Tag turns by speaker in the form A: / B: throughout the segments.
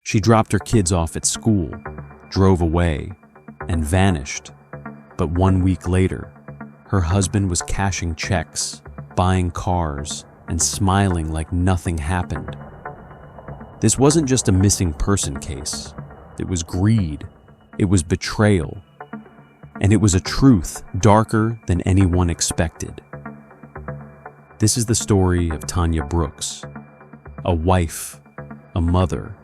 A: She dropped her kids off at school, drove away, and vanished. But 1 week later, her husband was cashing checks, buying cars, and smiling like nothing happened. This wasn't just a missing person case. It was greed. It was betrayal. And it was a truth darker than anyone expected. This is the story of Tanya Brooks, a wife, a mother,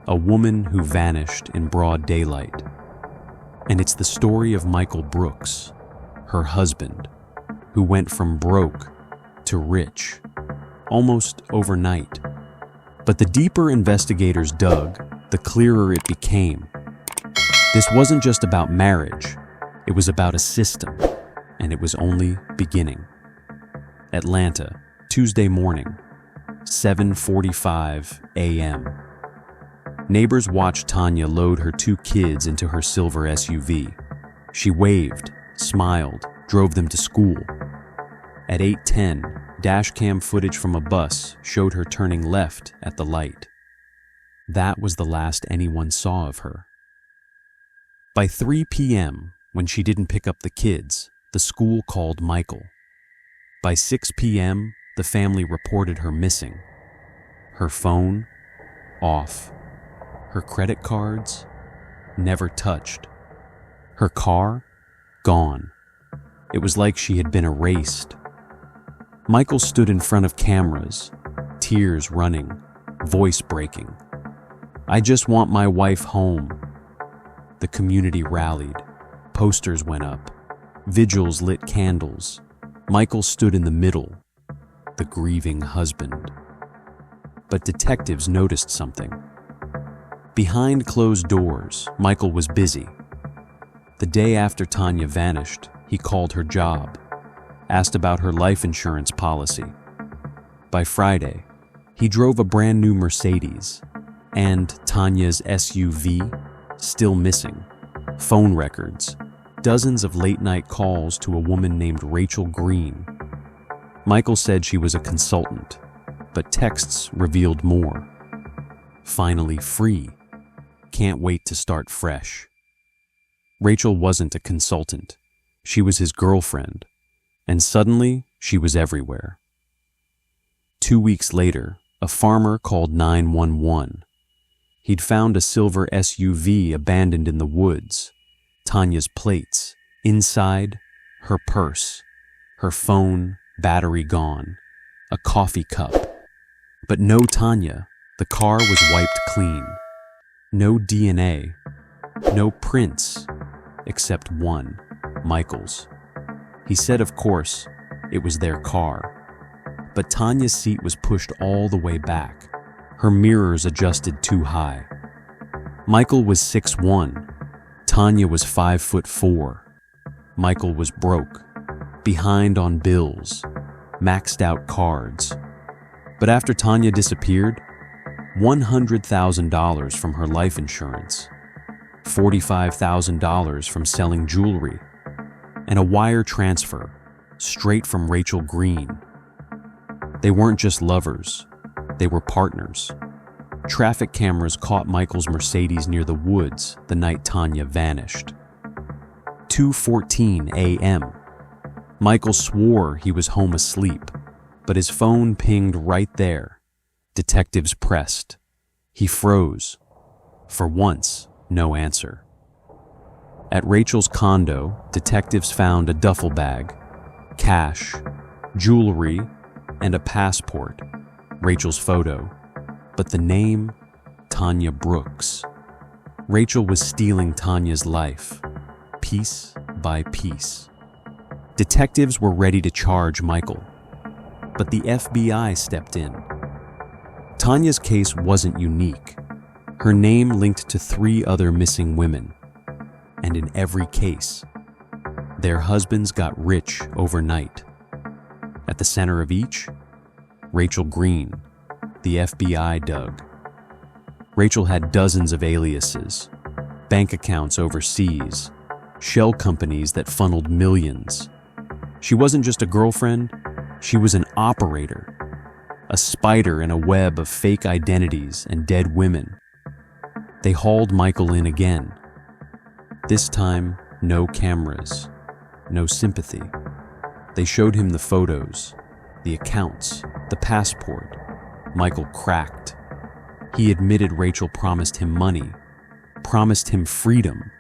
A: a woman who vanished in broad daylight. And it's the story of Michael Brooks, her husband, who went from broke to rich, almost overnight. But the deeper investigators dug, the clearer it became. This wasn't just about marriage, it was about a system, and it was only beginning. Atlanta, Tuesday morning, 7:45 a.m. Neighbors watched Tanya load her 2 kids into her silver SUV. She waved, smiled, drove them to school. At 8:10, dashcam footage from a bus showed her turning left at the light. That was the last anyone saw of her. By 3 p.m., when she didn't pick up the kids, the school called Michael. By 6 p.m., the family reported her missing. Her phone, off. Her credit cards, never touched. Her car, gone. It was like she had been erased. Michael stood in front of cameras, tears running, voice breaking. "I just want my wife home." The community rallied. Posters went up. Vigils lit candles. Michael stood in the middle, the grieving husband. But detectives noticed something. Behind closed doors, Michael was busy. The day after Tanya vanished, he called her job, asked about her life insurance policy. By Friday, he drove a brand new Mercedes, and Tanya's SUV, still missing. Phone records, dozens of late-night calls to a woman named Rachel Green. Michael said she was a consultant, but texts revealed more. Finally free. Can't wait to start fresh. Rachel wasn't a consultant. She was his girlfriend, and suddenly she was everywhere. 2 weeks later, a farmer called 911. He'd found a silver SUV abandoned in the woods. Tanya's plates, inside, her purse, her phone, battery gone, a coffee cup. But no Tanya. The car was wiped clean. No DNA, no prints, except one, Michael's. He said, of course, it was their car. But Tanya's seat was pushed all the way back, her mirrors adjusted too high. Michael was 6'1", Tanya was 5'4". Michael was broke, behind on bills, maxed out cards. But after Tanya disappeared, $100,000 from her life insurance, $45,000 from selling jewelry, and a wire transfer straight from Rachel Green. They weren't just lovers, they were partners. Traffic cameras caught Michael's Mercedes near the woods the night Tanya vanished. 2:14 a.m. Michael swore he was home asleep, but his phone pinged right there. Detectives pressed. He froze. For once, no answer. At Rachel's condo, detectives found a duffel bag, cash, jewelry, and a passport, Rachel's photo. But the name, Tanya Brooks. Rachel was stealing Tanya's life, piece by piece. Detectives were ready to charge Michael, but the FBI stepped in. Tanya's case wasn't unique. Her name linked to 3 other missing women, and in every case, their husbands got rich overnight. At the center of each, Rachel Green, the FBI dug. Rachel had dozens of aliases, bank accounts overseas, shell companies that funneled millions. She wasn't just a girlfriend, she was an operator, a spider in a web of fake identities and dead women. They hauled Michael in again. This time, no cameras, no sympathy. They showed him the photos, the accounts, the passport. Michael cracked. He admitted Rachel promised him money, promised him freedom,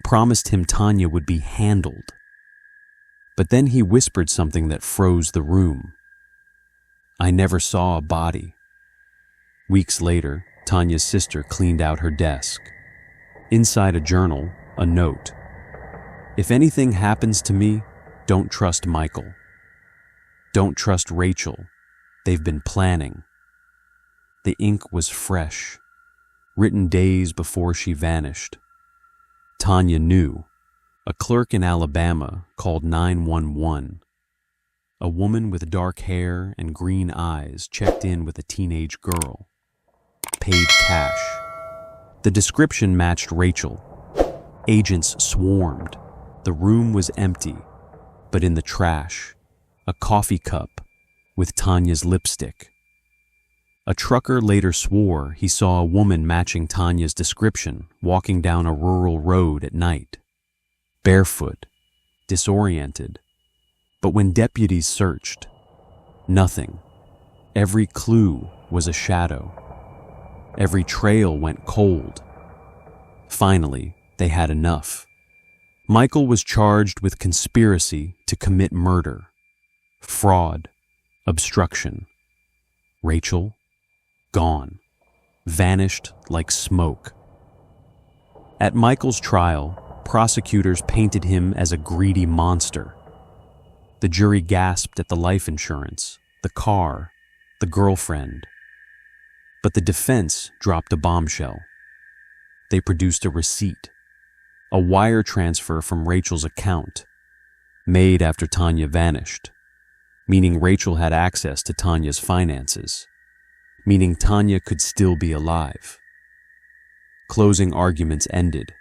A: promised him Tanya would be handled. But then he whispered something that froze the room. "I never saw a body." Weeks later, Tanya's sister cleaned out her desk. Inside a journal, a note. "If anything happens to me, don't trust Michael. Don't trust Rachel. They've been planning." The ink was fresh, written days before she vanished. Tanya knew. A clerk in Alabama called 911. A woman with dark hair and green eyes checked in with a teenage girl. Paid cash. The description matched Rachel. Agents swarmed. The room was empty, but in the trash, a coffee cup with Tanya's lipstick. A trucker later swore he saw a woman matching Tanya's description walking down a rural road at night. Barefoot, disoriented. But when deputies searched, nothing. Every clue was a shadow. Every trail went cold. Finally, they had enough. Michael was charged with conspiracy to commit murder, fraud, obstruction. Rachel, gone, vanished like smoke. At Michael's trial, prosecutors painted him as a greedy monster. The jury gasped at the life insurance, the car, the girlfriend. But the defense dropped a bombshell. They produced a receipt, a wire transfer from Rachel's account, made after Tanya vanished, meaning Rachel had access to Tanya's finances, meaning Tanya could still be alive. Closing arguments ended.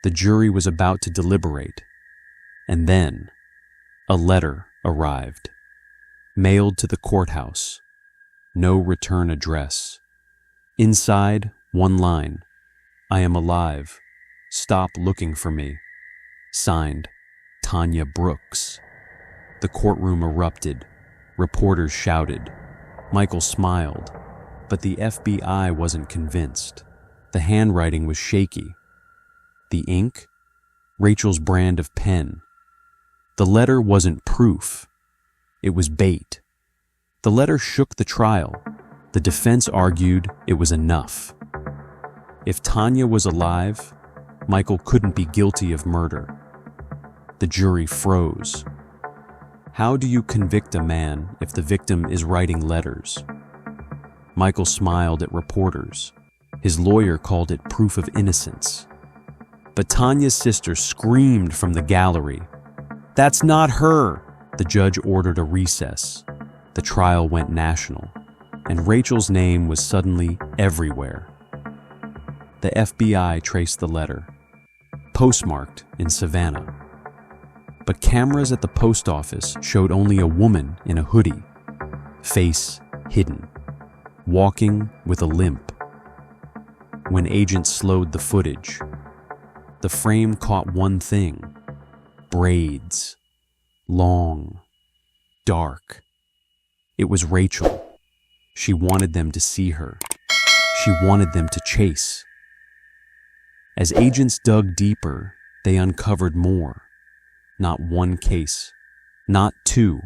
A: The jury was about to deliberate, and then a letter arrived, mailed to the courthouse. No return address. Inside, one line: "I am alive. Stop looking for me." Signed, Tanya Brooks. The courtroom erupted. Reporters shouted. Michael smiled, but the FBI wasn't convinced. The handwriting was shaky. The ink? Rachel's brand of pen. The letter wasn't proof. It was bait. The letter shook the trial. The defense argued it was enough. If Tanya was alive, Michael couldn't be guilty of murder. The jury froze. How do you convict a man if the victim is writing letters? Michael smiled at reporters. His lawyer called it proof of innocence. But Tanya's sister screamed from the gallery, "That's not her!" The judge ordered a recess. The trial went national, and Rachel's name was suddenly everywhere. The FBI traced the letter, postmarked in Savannah. But cameras at the post office showed only a woman in a hoodie, face hidden, walking with a limp. When agents slowed the footage, the frame caught one thing: braids, long, dark. It was Rachel. She wanted them to see her. She wanted them to chase. As agents dug deeper, they uncovered more. Not one case, not two,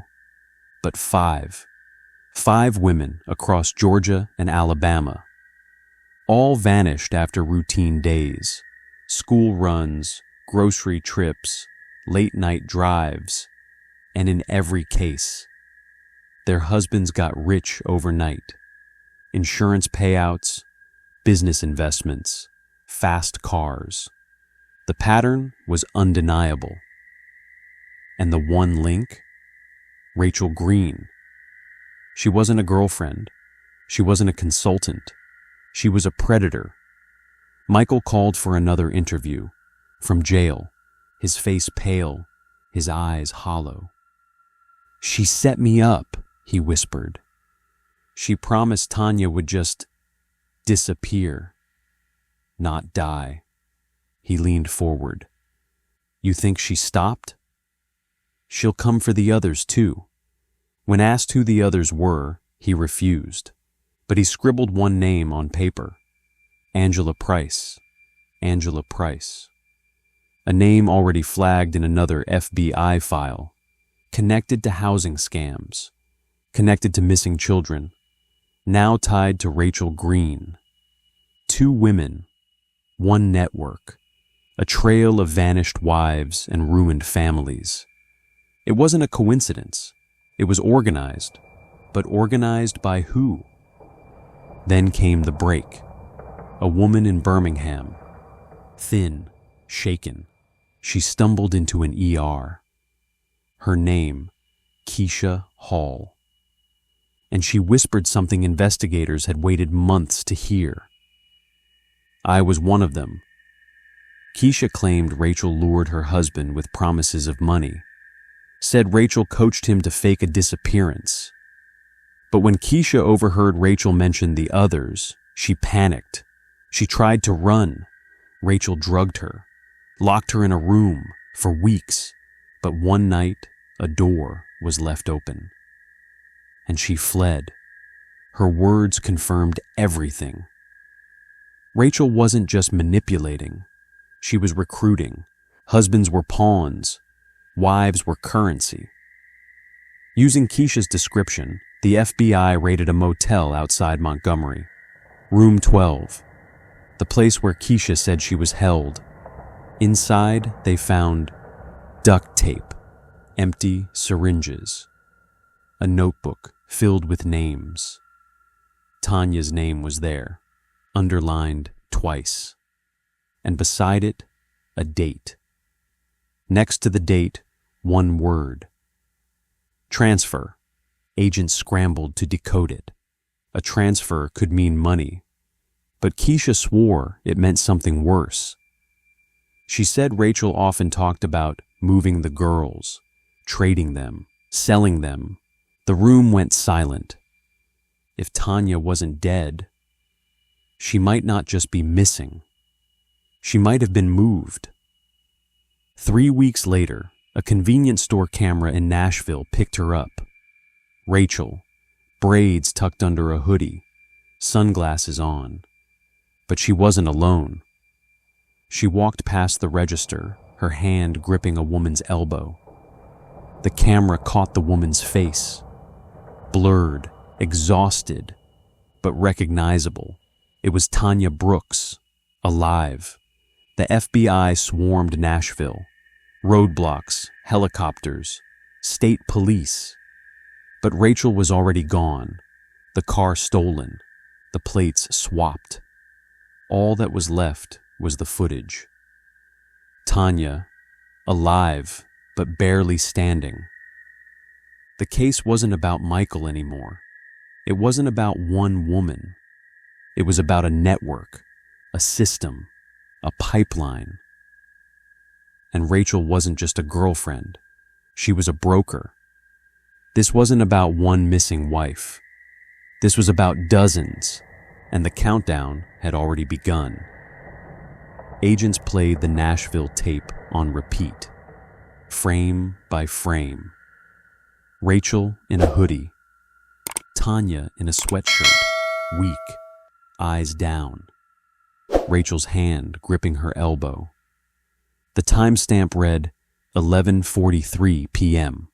A: but five. 5 women across Georgia and Alabama. All vanished after routine days. School runs, grocery trips, late-night drives, and in every case, their husbands got rich overnight. Insurance payouts, business investments, fast cars. The pattern was undeniable. And the one link? Rachel Green. She wasn't a girlfriend. She wasn't a consultant. She was a predator. Michael called for another interview. From jail, his face pale, his eyes hollow. "She set me up," he whispered. "She promised Tanya would just disappear." not die. He leaned forward. You think she stopped? She'll come for the others too. When asked who the others were, he refused, but he scribbled one name on paper. Angela Price. Angela Price. A name already flagged in another FBI file, connected to housing scams, connected to missing children, now tied to Rachel Green. 2 women, 1 network, a trail of vanished wives and ruined families. It wasn't a coincidence. It was organized, but organized by who? Then came the break. A woman in Birmingham, thin, shaken. She stumbled into an ER. Her name, Keisha Hall. And she whispered something investigators had waited months to hear. I was one of them. Keisha claimed Rachel lured her husband with promises of money, said Rachel coached him to fake a disappearance. But when Keisha overheard Rachel mention the others, she panicked. She tried to run. Rachel drugged her, locked her in a room for weeks, but one night a door was left open. And she fled. Her words confirmed everything. Rachel wasn't just manipulating. She was recruiting. Husbands were pawns. Wives were currency. Using Keisha's description, the FBI raided a motel outside Montgomery. Room 12, the place where Keisha said she was held. Inside, they found duct tape, empty syringes, a notebook filled with names. Tanya's name was there, underlined twice, and beside it, a date. Next to the date, one word. Transfer. Agents scrambled to decode it. A transfer could mean money, but Keisha swore it meant something worse. She said Rachel often talked about moving the girls, trading them, selling them. The room went silent. If Tanya wasn't dead, she might not just be missing. She might have been moved. 3 weeks later, a convenience store camera in Nashville picked her up. Rachel, braids tucked under a hoodie, sunglasses on. But she wasn't alone. She walked past the register, her hand gripping a woman's elbow. The camera caught the woman's face. Blurred, exhausted, but recognizable. It was Tanya Brooks, alive. The FBI swarmed Nashville. Roadblocks, helicopters, state police. But Rachel was already gone. The car stolen. The plates swapped. All that was left was the footage. Tanya, alive, but barely standing. The case wasn't about Michael anymore. It wasn't about one woman. It was about a network, a system, a pipeline. And Rachel wasn't just a girlfriend. She was a broker. This wasn't about one missing wife. This was about dozens, and the countdown had already begun. Agents played the Nashville tape on repeat, frame by frame. Rachel in a hoodie, Tanya in a sweatshirt, weak, eyes down. Rachel's hand gripping her elbow. The timestamp read 11:43 p.m.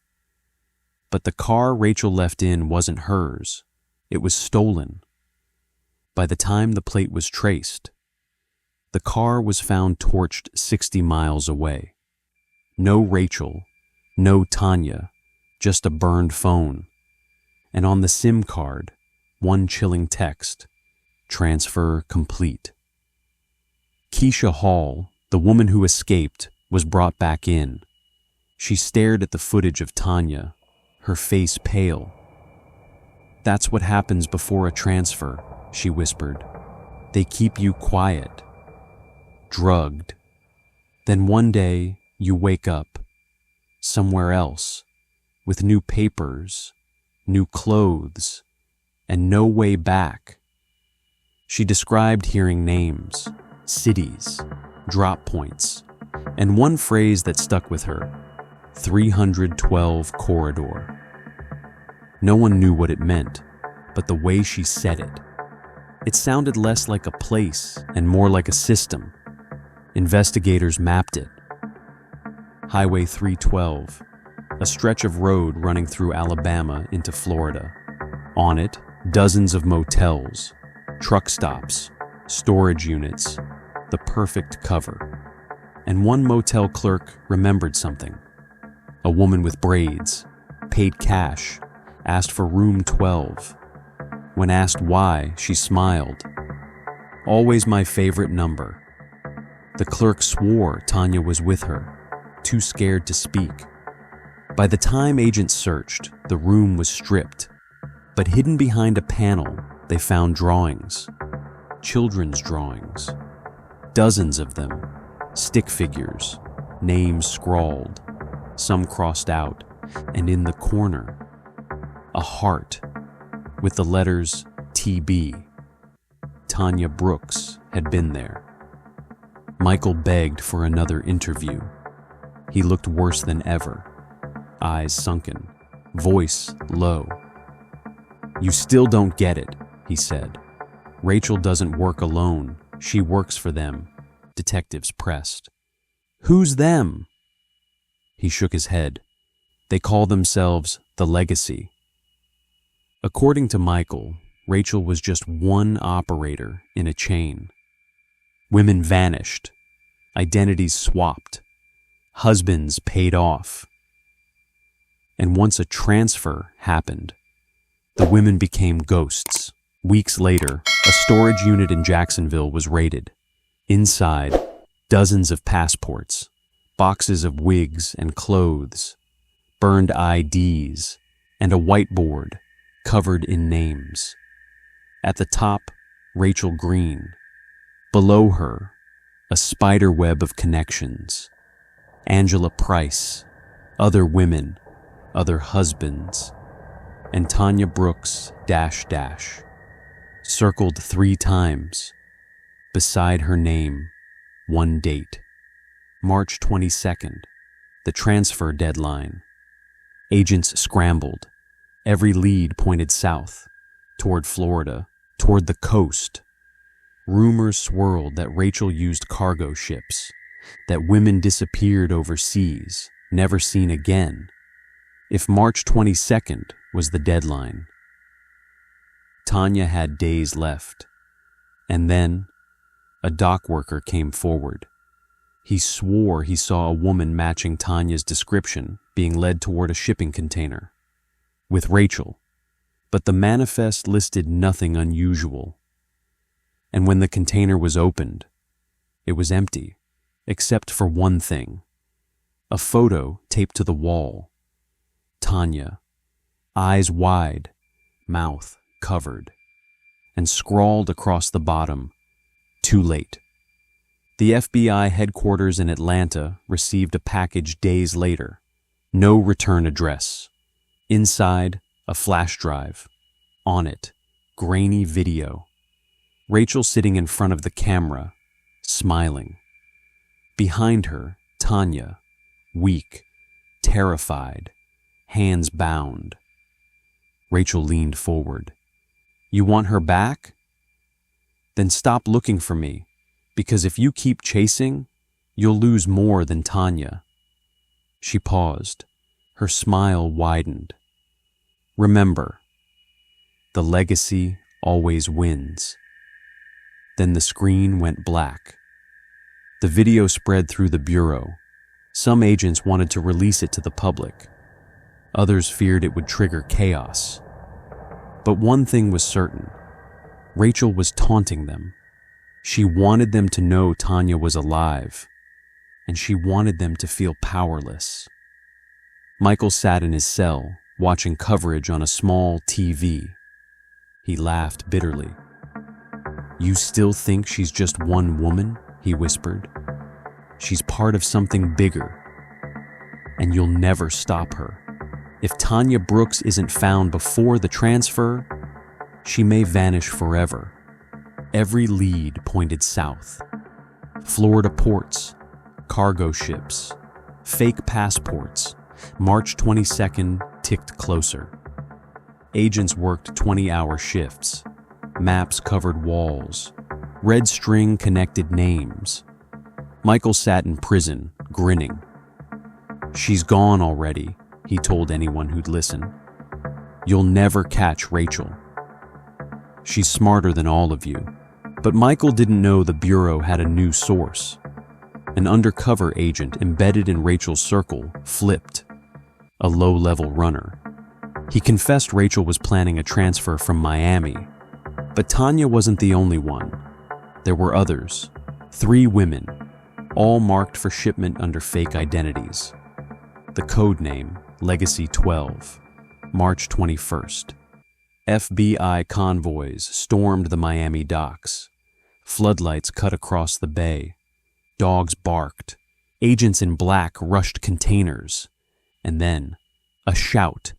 A: But the car Rachel left in wasn't hers. It was stolen. By the time the plate was traced, the car was found torched 60 miles away. No Rachel, no Tanya, just a burned phone. And on the SIM card, one chilling text, transfer complete. Keisha Hall, the woman who escaped, was brought back in. She stared at the footage of Tanya, her face pale. That's what happens before a transfer, she whispered. They keep you quiet, drugged. Then one day you wake up, somewhere else, with new papers, new clothes, and no way back. She described hearing names, cities, drop points, and one phrase that stuck with her: 312 corridor. No one knew what it meant, but the way she said it sounded less like a place and more like a system. Investigators mapped it. Highway 312, a stretch of road running through Alabama into Florida. On it, dozens of motels, truck stops, storage units, the perfect cover. And one motel clerk remembered something. A woman with braids, paid cash, asked for room 12. When asked why, she smiled. Always my favorite number. The clerk swore Tanya was with her, too scared to speak. By the time agents searched, the room was stripped. But hidden behind a panel, they found drawings. Children's drawings. Dozens of them. Stick figures. Names scrawled. Some crossed out. And in the corner, a heart with the letters TB. Tanya Brooks had been there. Michael begged for another interview. He looked worse than ever. Eyes sunken. Voice low. "You still don't get it," he said. "Rachel doesn't work alone. She works for them." Detectives pressed. "Who's them?" He shook his head. "They call themselves the Legacy." According to Michael, Rachel was just one operator in a chain. Women vanished. Identities swapped. Husbands paid off. And once a transfer happened, the women became ghosts. Weeks later, a storage unit in Jacksonville was raided. Inside, dozens of passports, boxes of wigs and clothes, burned IDs, and a whiteboard covered in names. At the top, Rachel Green. Below her, a spider web of connections. Angela Price, other women, other husbands, and Tanya Brooks, .. Circled 3 times. Beside her name, one date. March 22nd, the transfer deadline. Agents scrambled. Every lead pointed south, toward Florida, toward the coast. Rumors swirled that Rachel used cargo ships, that women disappeared overseas, never seen again. If March 22nd was the deadline, Tanya had days left. And then, a dock worker came forward. He swore he saw a woman matching Tanya's description being led toward a shipping container with Rachel, but the manifest listed nothing unusual. And when the container was opened, it was empty, except for one thing: a photo taped to the wall. Tanya, eyes wide, mouth covered, and scrawled across the bottom, "Too late." The FBI headquarters in Atlanta received a package days later. No return address. Inside, a flash drive. On it, grainy video. Rachel sitting in front of the camera, smiling. Behind her, Tanya, weak, terrified, hands bound. Rachel leaned forward. "You want her back? Then stop looking for me, because if you keep chasing, you'll lose more than Tanya." She paused. Her smile widened. "Remember, the legacy always wins." Then the screen went black. The video spread through the bureau. Some agents wanted to release it to the public. Others feared it would trigger chaos. But one thing was certain. Rachel was taunting them. She wanted them to know Tanya was alive, and she wanted them to feel powerless. Michael sat in his cell, watching coverage on a small TV. He laughed bitterly. "You still think she's just one woman?" he whispered. "She's part of something bigger, and you'll never stop her. If Tanya Brooks isn't found before the transfer, she may vanish forever." Every lead pointed south. Florida ports, cargo ships, fake passports. March 22nd ticked closer. Agents worked 20-hour shifts. Maps covered walls. Red string connected names. Michael sat in prison, grinning. "She's gone already," he told anyone who'd listen. "You'll never catch Rachel. She's smarter than all of you." But Michael didn't know the Bureau had a new source. An undercover agent embedded in Rachel's circle flipped. A low-level runner. He confessed Rachel was planning a transfer from Miami. But Tanya wasn't the only one. There were others. 3 women, all marked for shipment under fake identities. The code name, Legacy 12, March 21st. FBI convoys stormed the Miami docks. Floodlights cut across the bay. Dogs barked. Agents in black rushed containers. And then, a shout.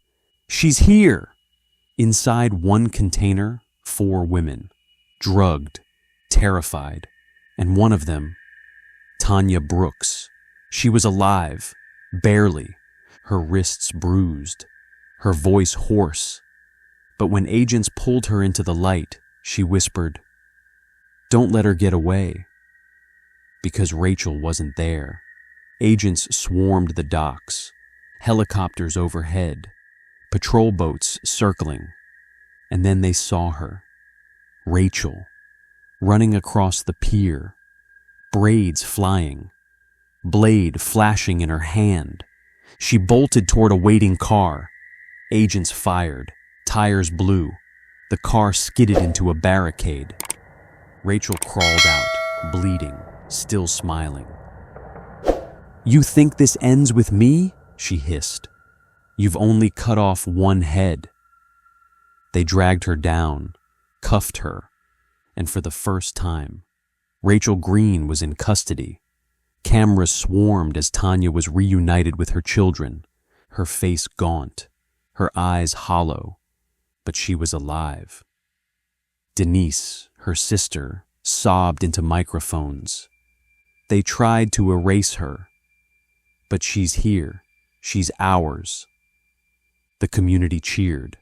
A: "She's here!" Inside one container, 4 women. Drugged, terrified. And one of them, Tanya Brooks. She was alive, barely. Her wrists bruised. Her voice hoarse. But when agents pulled her into the light, she whispered, "Don't let her get away." Because Rachel wasn't there. Agents swarmed the docks. Helicopters overhead. Patrol boats circling. And then they saw her. Rachel. Running across the pier. Braids flying. Blade flashing in her hand. She bolted toward a waiting car. Agents fired. Tires blew. The car skidded into a barricade. Rachel crawled out, bleeding, still smiling. "You think this ends with me?" she hissed. "You've only cut off one head." They dragged her down, cuffed her, and for the first time, Rachel Green was in custody. Cameras swarmed as Tanya was reunited with her children, her face gaunt, her eyes hollow, but she was alive. Denise, her sister, sobbed into microphones. They tried to erase her, but she's here. She's ours. The community cheered.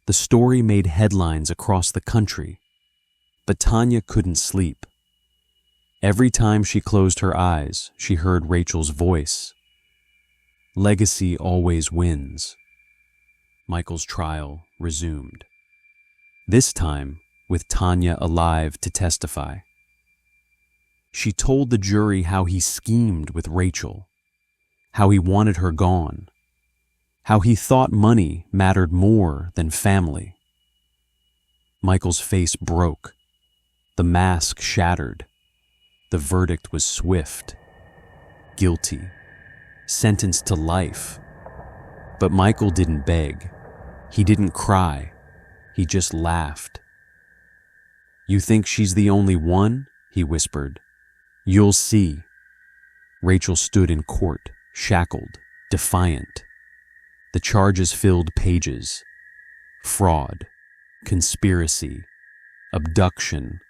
A: The story made headlines across the country. But Tanya couldn't sleep. Every time she closed her eyes, she heard Rachel's voice. Legacy always wins. Michael's trial resumed. This time, with Tanya alive to testify. She told the jury how he schemed with Rachel, how he wanted her gone, how he thought money mattered more than family. Michael's face broke. The mask shattered. The verdict was swift. Guilty. Sentenced to life. But Michael didn't beg. He didn't cry. He just laughed. "You think she's the only one?" he whispered. "You'll see." Rachel stood in court, shackled, defiant. The charges filled pages. Fraud, conspiracy, abduction,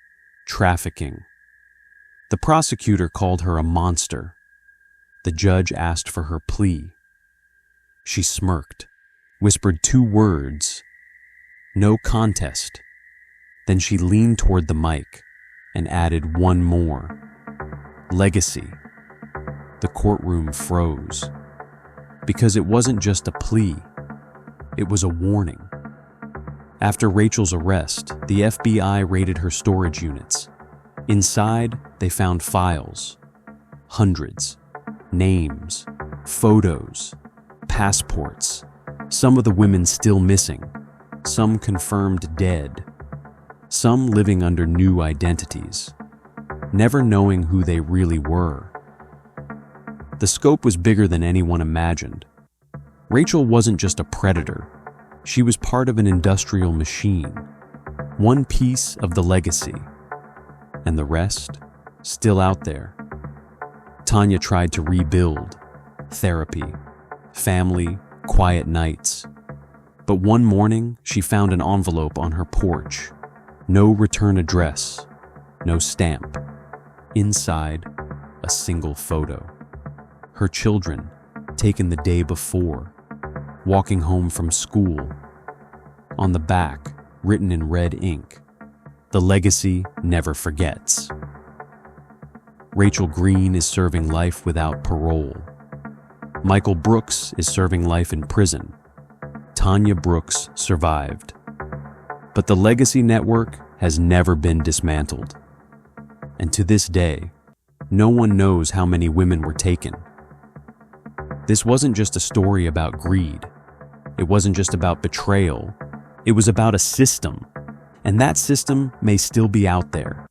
A: trafficking. The prosecutor called her a monster. The judge asked for her plea. She smirked, whispered 2 words, "No contest." Then she leaned toward the mic and added one more, "Legacy." The courtroom froze. Because it wasn't just a plea, it was a warning. After Rachel's arrest, the FBI raided her storage units. Inside, they found files. Hundreds. Names. Photos. Passports. Some of the women still missing. Some confirmed dead. Some living under new identities. Never knowing who they really were. The scope was bigger than anyone imagined. Rachel wasn't just a predator. She was part of an industrial machine. One piece of the legacy. And the rest, still out there. Tanya tried to rebuild. Therapy. Family. Quiet nights. But one morning, she found an envelope on her porch. No return address. No stamp. Inside, a single photo. Her children, taken the day before, walking home from school. On the back, written in red ink, "The legacy never forgets." Rachel Green is serving life without parole. Michael Brooks is serving life in prison. Tanya Brooks survived. But the Legacy Network has never been dismantled. And to this day, no one knows how many women were taken. This wasn't just a story about greed. It wasn't just about betrayal. It was about a system. And that system may still be out there,